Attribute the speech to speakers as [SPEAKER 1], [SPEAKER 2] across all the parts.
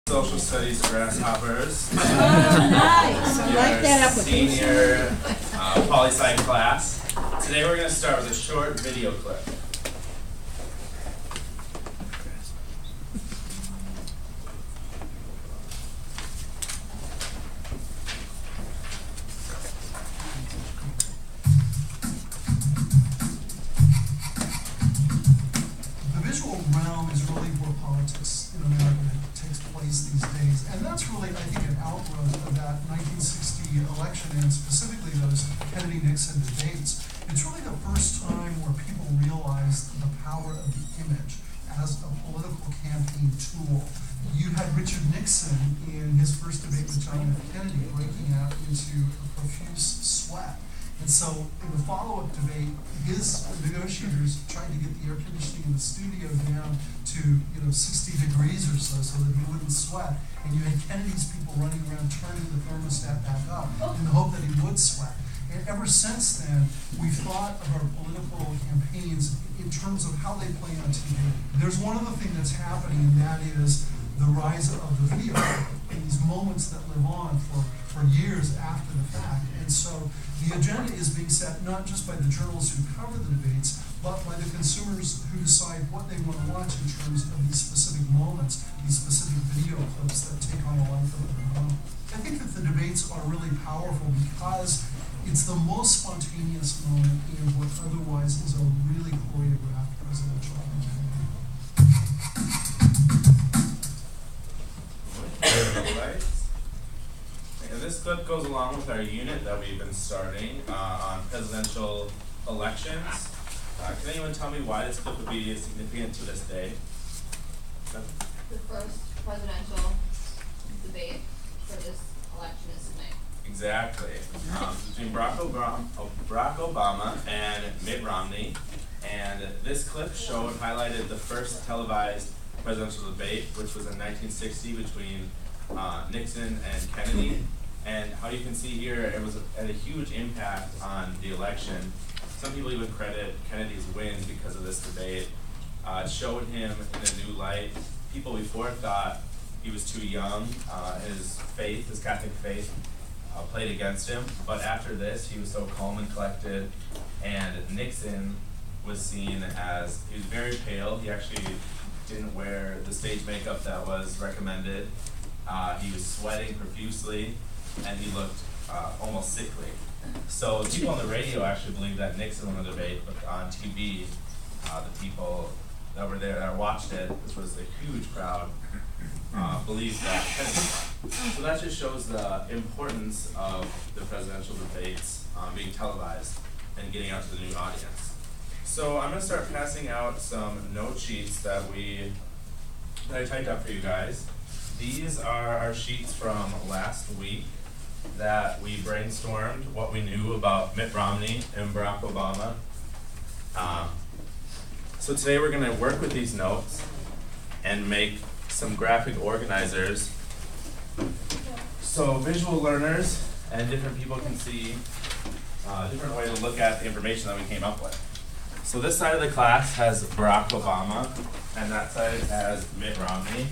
[SPEAKER 1] Social Studies Grasshoppers.
[SPEAKER 2] Oh, nice. I like that application.
[SPEAKER 1] Senior poli-sci class. Today we're going to start with a short video clip.
[SPEAKER 3] The visual realm is really where politics in America takes place these days, and that's really, I think, an outgrowth of that 1960 election, and specifically those Kennedy-Nixon debates. It's really the first time where people realized the power of the image as a political campaign tool. You had Richard Nixon in his first debate with John F. Kennedy breaking out into a profuse sweat. And so in the follow-up debate, his negotiators tried to get the air conditioning in the studio down to 60 degrees or so that he wouldn't sweat. And you had Kennedy's people running around turning the thermostat back up in the hope that he would sweat. And ever since then, we've thought of our political campaigns in terms of how they play on TV. There's one other thing that's happening, and that is the rise of the video and these moments that live on for years after the fact. And so the agenda is being set not just by the journalists who cover the debates, but by the consumers who decide what they want to watch in terms of these specific moments, these specific video clips that take on a life of their own. I think that the debates are really powerful because it's the most spontaneous moment in what otherwise is a really choreographed presidential campaign.
[SPEAKER 1] And this clip goes along with our unit that we've been starting on presidential elections. Can anyone tell me why this clip would be significant to this day?
[SPEAKER 4] The first presidential debate for this election is tonight.
[SPEAKER 1] Exactly. Between Barack Obama and Mitt Romney. And this clip highlighted the first televised presidential debate, which was in 1960 between Nixon and Kennedy. And how you can see here, it had a huge impact on the election. Some people even credit Kennedy's win because of this debate. It showed him in a new light. People before thought he was too young. His Catholic faith, played against him. But after this, he was so calm and collected. And Nixon was seen as, he was very pale. He actually didn't wear the stage makeup that was recommended. He was sweating profusely, and he looked almost sickly. So people on the radio actually believed that Nixon won the debate, but on TV, the people that were there that watched it, which was a huge crowd, believed that Kennedy won. So that just shows the importance of the presidential debates being televised and getting out to the new audience. So I'm going to start passing out some note sheets that I typed up for you guys. These are our sheets from last week that we brainstormed what we knew about Mitt Romney and Barack Obama. So today we're going to work with these notes and make some graphic organizers so visual learners and different people can see a different way to look at the information that we came up with. So this side of the class has Barack Obama, and that side has Mitt Romney.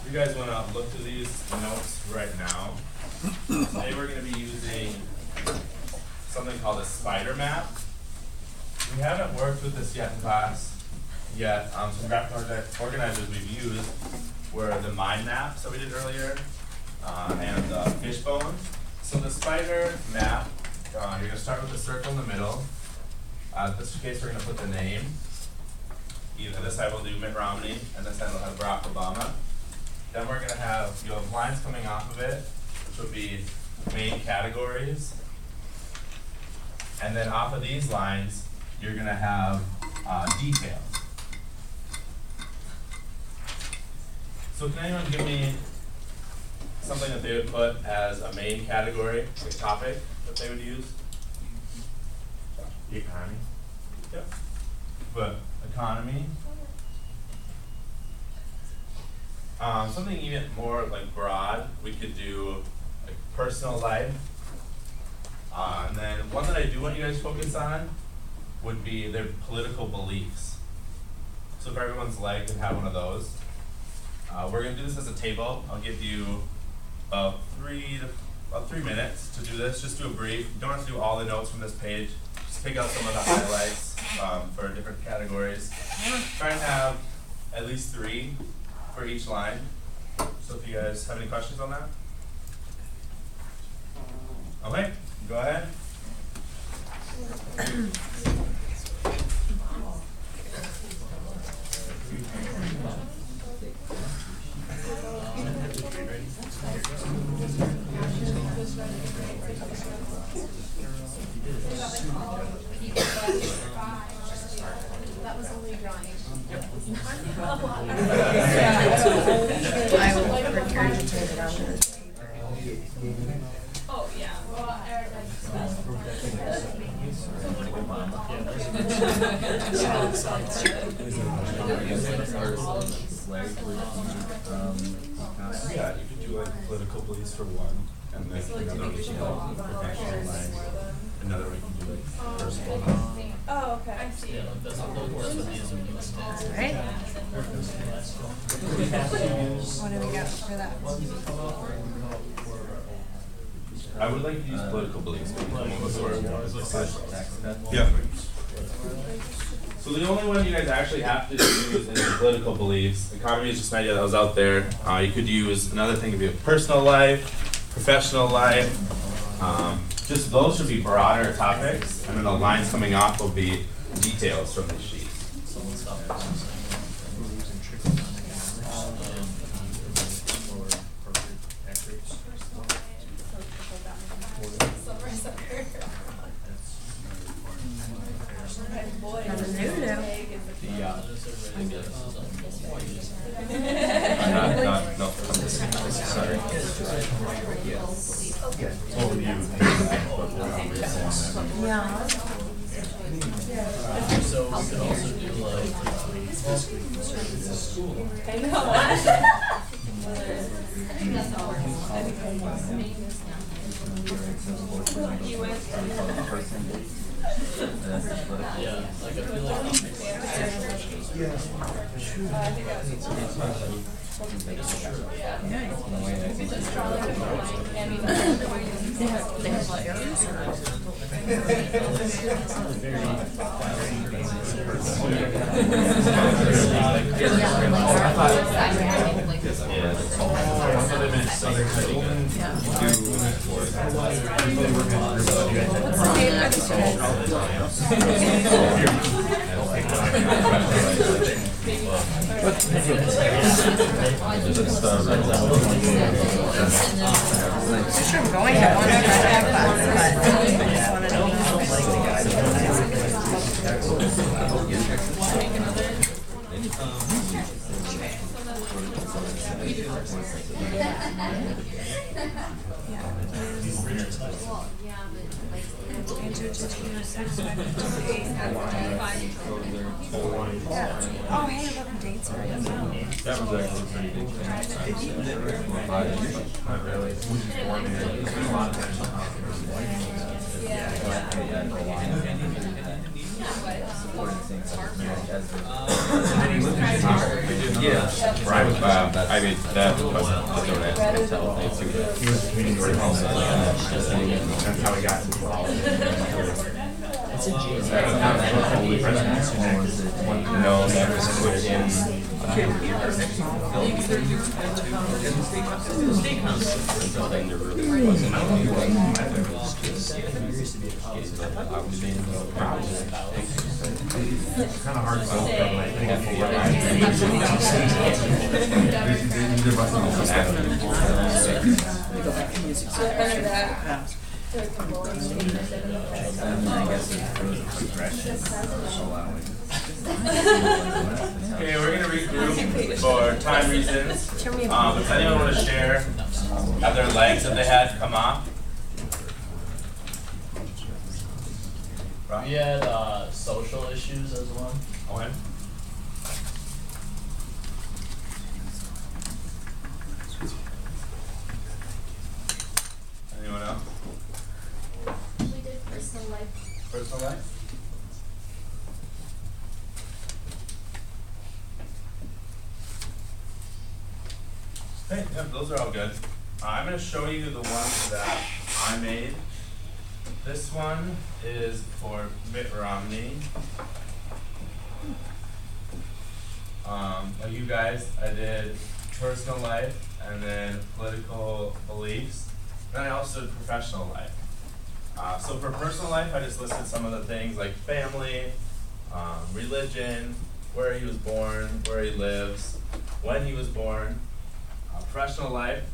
[SPEAKER 1] You guys want to look through these notes right now. Today we're going to be using something called a spider map. We haven't worked with this yet in class. Some graphic organizers we've used were the mind maps that we did earlier and the fishbone. So the spider map, you're going to start with the circle in the middle. In this case, we're going to put the name. Either this side will do Mitt Romney, and this side will have Barack Obama. Then we're going to have, you'll have lines coming off of it, which will be main categories. And then off of these lines, you're going to have details. So can anyone give me something that they would put as a main category, a topic that they would use? The economy. Yep. But economy. Something even more like broad, we could do like personal life. And then one that I do want you guys to focus on would be their political beliefs. So if everyone's leg could have one of those. we're gonna do this as a table. I'll give you about 3 minutes to do this. Just do a brief. You don't have to do all the notes from this page. Just pick out some of the highlights for different categories. Try and have at least 3 for each line. So if you guys have any questions on that? Okay, go ahead.
[SPEAKER 4] That was only drawing.
[SPEAKER 2] I will regurgitate it onto this paper.
[SPEAKER 4] Oh, yeah.
[SPEAKER 1] Yeah, you could do like political beliefs for one, and then another we can do like professional life. Another we can do like personal life.
[SPEAKER 4] Oh, okay. I see.
[SPEAKER 2] Right? What do we got for that?
[SPEAKER 1] I would like to use political beliefs. Yeah. So the only one you guys actually have to use is political beliefs. Economy is just an idea that was out there. You could use another thing to be personal life, professional life. Just those should be broader topics, and then the lines coming off will be details from the sheet. Sorry.
[SPEAKER 2] Yeah.
[SPEAKER 5] So we could also do like yeah, like I feel like
[SPEAKER 2] Sure, I'm going to one of Oh, hey, look, dates are in.
[SPEAKER 1] That was actually pretty good. Not really. Yeah, right. I mean, that wasn't the donut. He was a community organizer. That's how he got involved. No, that was put in. Something there really wasn't anything. It's kind of hard to go from like Okay, we're gonna regroup for time reasons. Does anyone want to share? Have their legs that they had come off?
[SPEAKER 5] we had social issues as one.
[SPEAKER 1] Okay. Anyone else?
[SPEAKER 4] We did personal life.
[SPEAKER 1] Personal life? Okay, yep, those are all good. I'm going to show you the ones that I made. This one is for Mitt Romney. Like you guys, I did personal life and then political beliefs. And I also did professional life. So for personal life, I just listed some of the things like family, religion, where he was born, where he lives, when he was born. Professional life,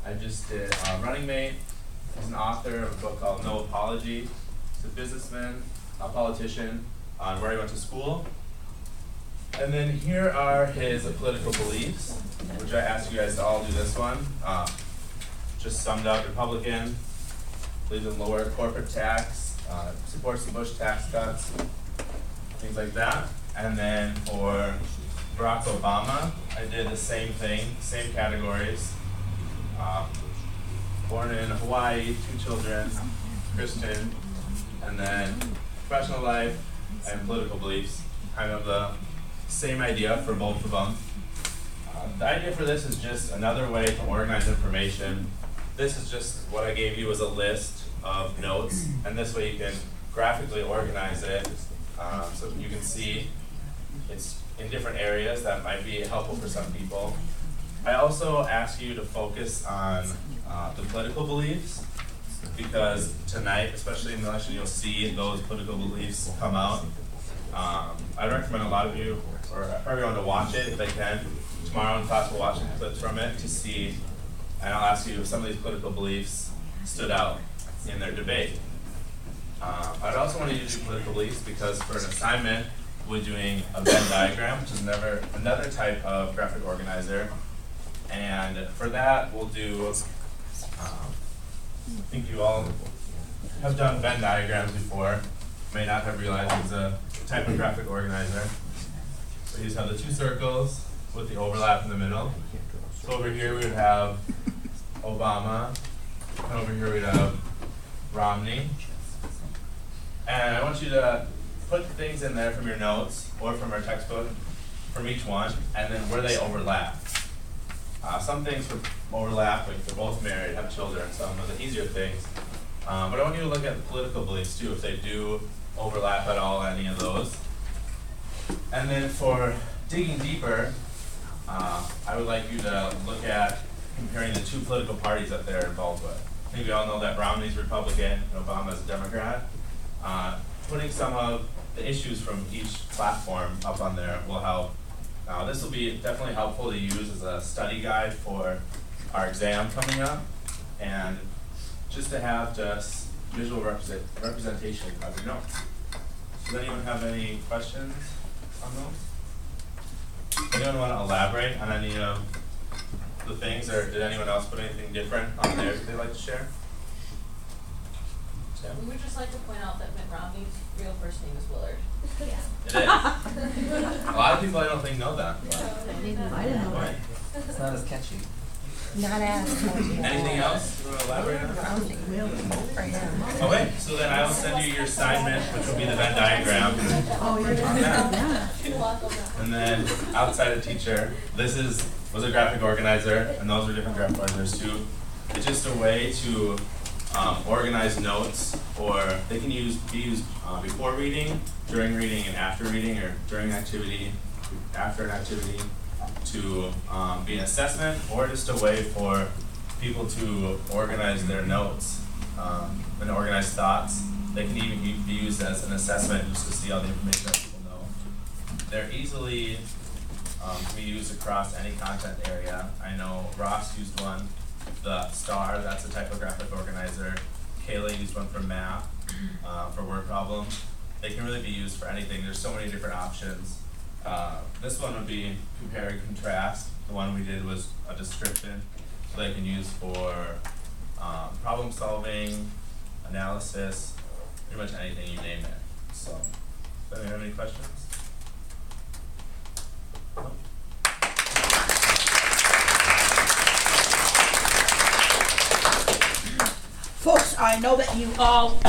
[SPEAKER 1] I just did running mate. He's an author of a book called No Apology. He's a businessman, a politician, on where he went to school. And then here are his political beliefs, which I asked you guys to all do this one. Just summed up: Republican, believes in lower corporate tax, supports the Bush tax cuts, things like that. And then for Barack Obama, I did the same thing, same categories. Born in Hawaii, 2 children, Christian, and then professional life and political beliefs, kind of the same idea for both of them. The idea for this is just another way to organize information. This is just what I gave you as a list of notes, and this way you can graphically organize it so you can see it's in different areas that might be helpful for some people. I also ask you to focus on the political beliefs, because tonight, especially in the election, you'll see those political beliefs come out. I recommend a lot of you, or everyone, to watch it if they can. Tomorrow in class we'll watch clips from it to see, and I'll ask you if some of these political beliefs stood out in their debate. I'd also want you to do political beliefs because for an assignment, we're doing a Venn diagram, which is another type of graphic organizer. And for that, we'll do, I think you all have done Venn diagrams before, may not have realized it's a type of graphic organizer. So you just have the 2 circles with the overlap in the middle. So over here we would have Obama, and over here we'd have Romney. And I want you to put things in there from your notes or from our textbook from each one, and then where they overlap. Some things overlap, like they're both married, have children, some of the easier things. But I want you to look at the political beliefs too, if they do overlap at all, any of those. And then for digging deeper, I would like you to look at comparing the 2 political parties that they're involved with. I think we all know that Romney's Republican and Obama's a Democrat. Putting some of the issues from each platform up on there will help. This will be definitely helpful to use as a study guide for our exam coming up, and just to have just visual representation of your notes. Does anyone have any questions on those? Anyone want to elaborate on any of the things, or did anyone else put anything different on there that they'd like to share? Yeah.
[SPEAKER 6] We would just like to point out that Mitt Romney's real first name is Willard.
[SPEAKER 4] Yeah.
[SPEAKER 1] It is. A lot of people I don't think know that.
[SPEAKER 2] I didn't know
[SPEAKER 1] Right.
[SPEAKER 2] that.
[SPEAKER 7] It's not as catchy.
[SPEAKER 2] Not as much.
[SPEAKER 1] Anything else you want to elaborate on?
[SPEAKER 2] Rounding wheel for him.
[SPEAKER 1] Okay, so then I will send you your assignment, which will be the Venn diagram
[SPEAKER 2] Oh, you're
[SPEAKER 1] on that.
[SPEAKER 2] Yeah.
[SPEAKER 1] And then outside of teacher, this was a graphic organizer, and those are different graphic organizers too. It's just a way to organize notes, or they can be used before reading, during reading, and after reading, or during an activity, after an activity, to be an assessment, or just a way for people to organize their notes and organize thoughts. They can even be used as an assessment just to see all the information that people know. They're easily can be used across any content area. I know Ross used one, the STAR, that's a type of graphic organizer. Kayla used one for math, for word problems. They can really be used for anything. There's so many different options. This one would be compare and contrast. The one we did was a description, so they can use for problem solving, analysis, pretty much anything you name it. So, do you have any questions? No?
[SPEAKER 8] Folks, I know that you all